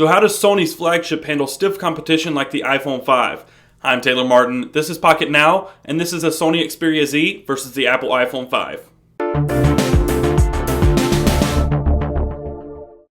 So how does Sony's flagship handle stiff competition like the iPhone 5? I'm Taylor Martin, this is Pocketnow, and this is a Sony Xperia Z versus the Apple iPhone 5.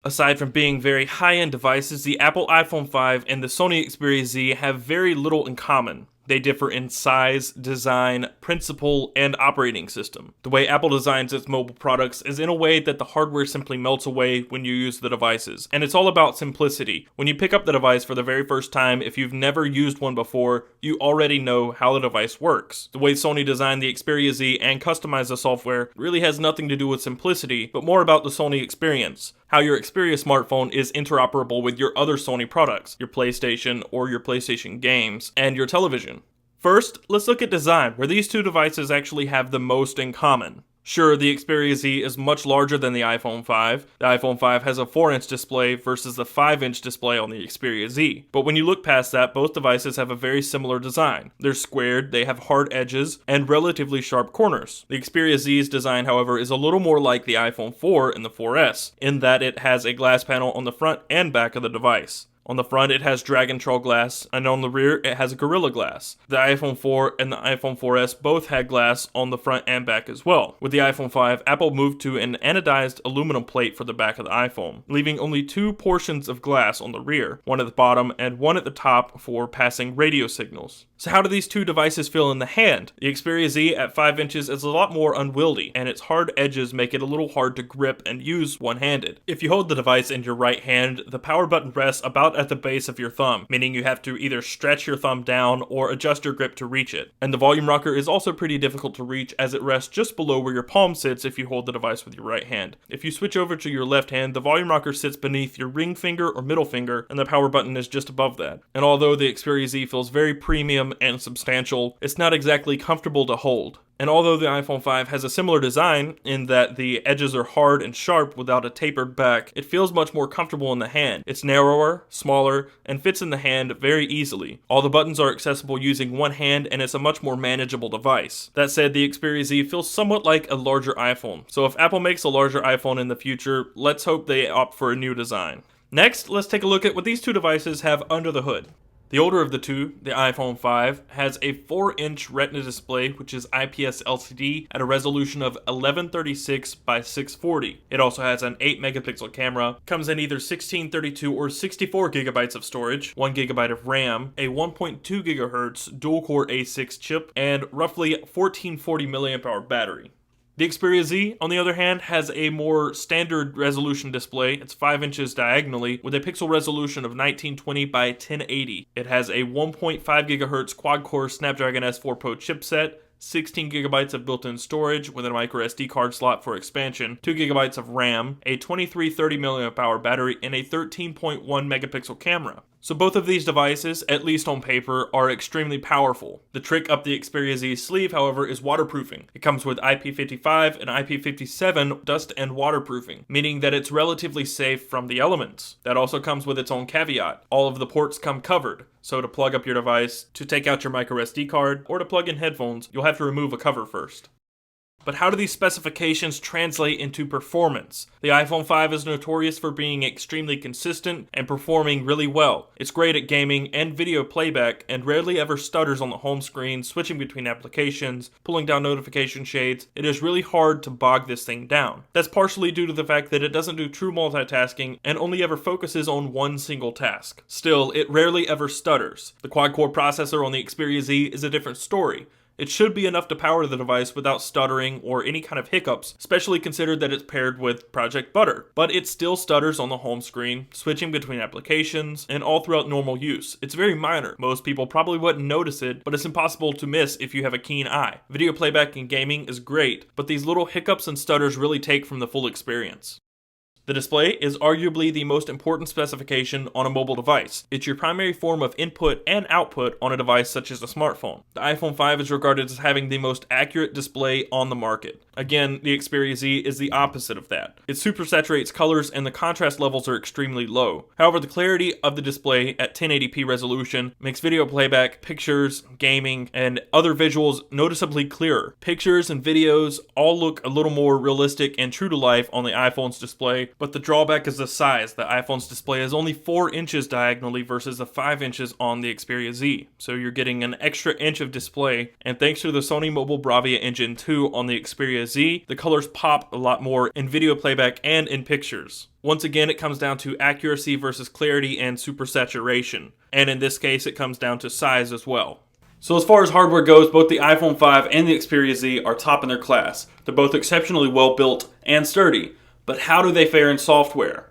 Aside from being very high-end devices, the Apple iPhone 5 and the Sony Xperia Z have very little in common. They differ in size, design, principle, and operating system. The way Apple designs its mobile products is in a way that the hardware simply melts away when you use the devices. And it's all about simplicity. When you pick up the device for the very first time, if you've never used one before, you already know how the device works. The way Sony designed the Xperia Z and customized the software really has nothing to do with simplicity, but more about the Sony experience. How your Xperia smartphone is interoperable with your other Sony products, your PlayStation or your PlayStation games, and your television. First, let's look at design, where these two devices actually have the most in common. Sure, the Xperia Z is much larger than the iPhone 5. The iPhone 5 has a 4-inch display versus the 5-inch display on the Xperia Z. But when you look past that, both devices have a very similar design. They're squared, they have hard edges, and relatively sharp corners. The Xperia Z's design, however, is a little more like the iPhone 4 and the 4S, in that it has a glass panel on the front and back of the device. On the front, it has Dragon Troll glass, and on the rear, it has Gorilla Glass. The iPhone 4 and the iPhone 4S both had glass on the front and back as well. With the iPhone 5, Apple moved to an anodized aluminum plate for the back of the iPhone, leaving only two portions of glass on the rear, one at the bottom and one at the top for passing radio signals. So how do these two devices feel in the hand? The Xperia Z at 5 inches is a lot more unwieldy, and its hard edges make it a little hard to grip and use one-handed. If you hold the device in your right hand, the power button rests about at the base of your thumb, meaning you have to either stretch your thumb down or adjust your grip to reach it. And the volume rocker is also pretty difficult to reach, as it rests just below where your palm sits if you hold the device with your right hand. If you switch over to your left hand, the volume rocker sits beneath your ring finger or middle finger, and the power button is just above that. And although the Xperia Z feels very premium and substantial, it's not exactly comfortable to hold. And although the iPhone 5 has a similar design in that the edges are hard and sharp without a tapered back, it feels much more comfortable in the hand. It's narrower, smaller, and fits in the hand very easily. All the buttons are accessible using one hand, and it's a much more manageable device. That said, the Xperia Z feels somewhat like a larger iPhone. So if Apple makes a larger iPhone in the future, let's hope they opt for a new design. Next, let's take a look at what these two devices have under the hood. The older of the two, the iPhone 5, has a 4-inch Retina display, which is IPS LCD at a resolution of 1136 by 640. It also has an 8-megapixel camera, comes in either 16, 32, or 64 gigabytes of storage, 1 gigabyte of RAM, a 1.2 gigahertz dual-core A6 chip, and roughly 1440 mAh battery. The Xperia Z, on the other hand, has a more standard resolution display. It's 5 inches diagonally with a pixel resolution of 1920 by 1080. It has a 1.5 gigahertz quad-core Snapdragon S4 Pro chipset, 16 gigabytes of built-in storage with a micro SD card slot for expansion, 2 gigabytes of RAM, a 2330 mAh battery, and a 13.1 megapixel camera. So both of these devices, at least on paper, are extremely powerful. The trick up the Xperia Z sleeve, however, is waterproofing. It comes with IP55 and IP57 dust and waterproofing, meaning that it's relatively safe from the elements. That also comes with its own caveat. All of the ports come covered. So to plug up your device, to take out your micro SD card, or to plug in headphones, you'll have to remove a cover first. But how do these specifications translate into performance? The iPhone 5 is notorious for being extremely consistent and performing really well. It's great at gaming and video playback and rarely ever stutters on the home screen, switching between applications, pulling down notification shades. It is really hard to bog this thing down. That's partially due to the fact that it doesn't do true multitasking and only ever focuses on one single task. Still, it rarely ever stutters. The quad-core processor on the Xperia Z is a different story. It should be enough to power the device without stuttering or any kind of hiccups, especially considered that it's paired with Project Butter. But it still stutters on the home screen, switching between applications, and all throughout normal use. It's very minor. Most people probably wouldn't notice it, but it's impossible to miss if you have a keen eye. Video playback in gaming is great, but these little hiccups and stutters really take from the full experience. The display is arguably the most important specification on a mobile device. It's your primary form of input and output on a device such as a smartphone. The iPhone 5 is regarded as having the most accurate display on the market. Again, the Xperia Z is the opposite of that. It supersaturates colors and the contrast levels are extremely low. However, the clarity of the display at 1080p resolution makes video playback, pictures, gaming, and other visuals noticeably clearer. Pictures and videos all look a little more realistic and true to life on the iPhone's display, But the drawback is the size. The iPhone's display is only 4 inches diagonally versus the 5 inches on the Xperia Z. So you're getting an extra inch of display, and thanks to the Sony Mobile Bravia Engine 2 on the Xperia Z, the colors pop a lot more in video playback and in pictures. Once again, it comes down to accuracy versus clarity and super saturation. And in this case, it comes down to size as well. So as far as hardware goes, both the iPhone 5 and the Xperia Z are top in their class. They're both exceptionally well built and sturdy. But how do they fare in software?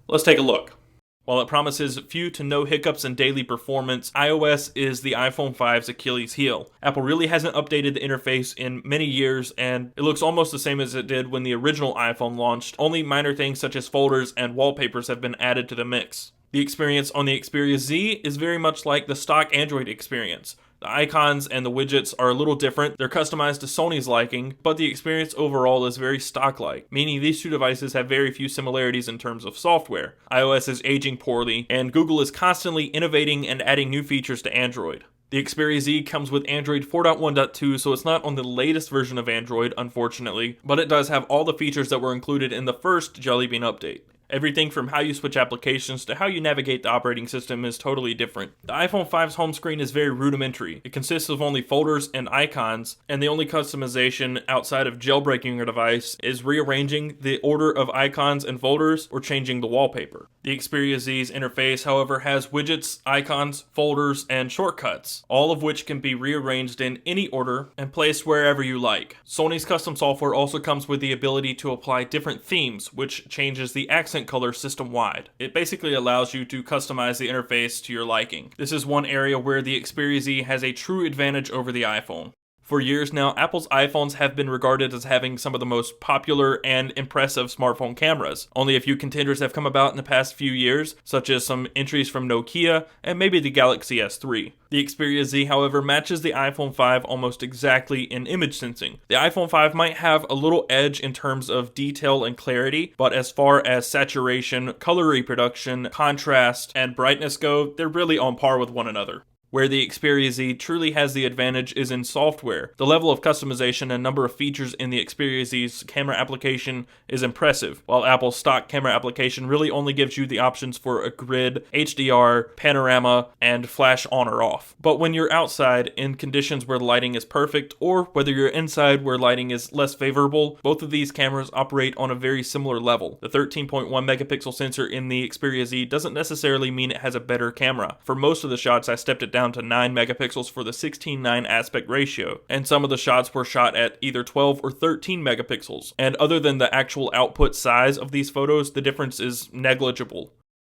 Let's take a look. While it promises few to no hiccups in daily performance, iOS is the iPhone 5's Achilles heel. Apple really hasn't updated the interface in many years, and it looks almost the same as it did when the original iPhone launched. Only minor things such as folders and wallpapers have been added to the mix. The experience on the Xperia Z is very much like the stock Android experience. The icons and the widgets are a little different. They're customized to Sony's liking, but the experience overall is very stock-like, meaning these two devices have very few similarities in terms of software. iOS is aging poorly, and Google is constantly innovating and adding new features to Android. The Xperia Z comes with Android 4.1.2, so it's not on the latest version of Android, unfortunately, but it does have all the features that were included in the first Jelly Bean update. Everything from how you switch applications to how you navigate the operating system is totally different. The iPhone 5's home screen is very rudimentary. It consists of only folders and icons, and the only customization outside of jailbreaking your device is rearranging the order of icons and folders or changing the wallpaper. The Xperia Z's interface, however, has widgets, icons, folders, and shortcuts, all of which can be rearranged in any order and placed wherever you like. Sony's custom software also comes with the ability to apply different themes, which changes the accent color system-wide. It basically allows you to customize the interface to your liking. This is one area where the Xperia Z has a true advantage over the iPhone. For years now, Apple's iPhones have been regarded as having some of the most popular and impressive smartphone cameras. Only a few contenders have come about in the past few years, such as some entries from Nokia and maybe the Galaxy S3. The Xperia Z, however, matches the iPhone 5 almost exactly in image sensing. The iPhone 5 might have a little edge in terms of detail and clarity, but as far as saturation, color reproduction, contrast, and brightness go, they're really on par with one another. Where the Xperia Z truly has the advantage is in software. The level of customization and number of features in the Xperia Z's camera application is impressive, while Apple's stock camera application really only gives you the options for a grid, HDR, panorama, and flash on or off. But when you're outside in conditions where the lighting is perfect, or whether you're inside where lighting is less favorable, both of these cameras operate on a very similar level. The 13.1 megapixel sensor in the Xperia Z doesn't necessarily mean it has a better camera. For most of the shots, I stepped it down to 9 megapixels for the 16:9 aspect ratio, and some of the shots were shot at either 12 or 13 megapixels, and other than the actual output size of these photos, the difference is negligible.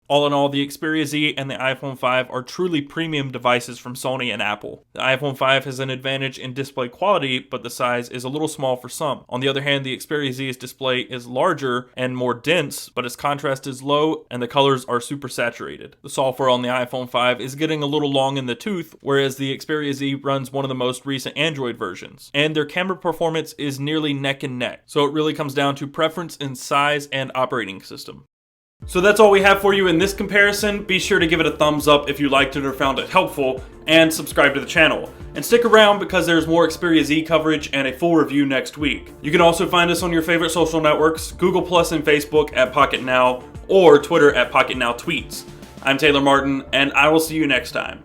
All in all, the Xperia Z and the iPhone 5 are truly premium devices from Sony and Apple. The iPhone 5 has an advantage in display quality, but the size is a little small for some. On the other hand, the Xperia Z's display is larger and more dense, but its contrast is low and the colors are super saturated. The software on the iPhone 5 is getting a little long in the tooth, whereas the Xperia Z runs one of the most recent Android versions. And their camera performance is nearly neck and neck, so it really comes down to preference in size and operating system. So that's all we have for you in this comparison. Be sure to give it a thumbs up if you liked it or found it helpful, and subscribe to the channel. And stick around because there's more Xperia Z coverage and a full review next week. You can also find us on your favorite social networks, Google Plus and Facebook at Pocketnow, or Twitter at Pocketnow Tweets. I'm Taylor Martin, and I will see you next time.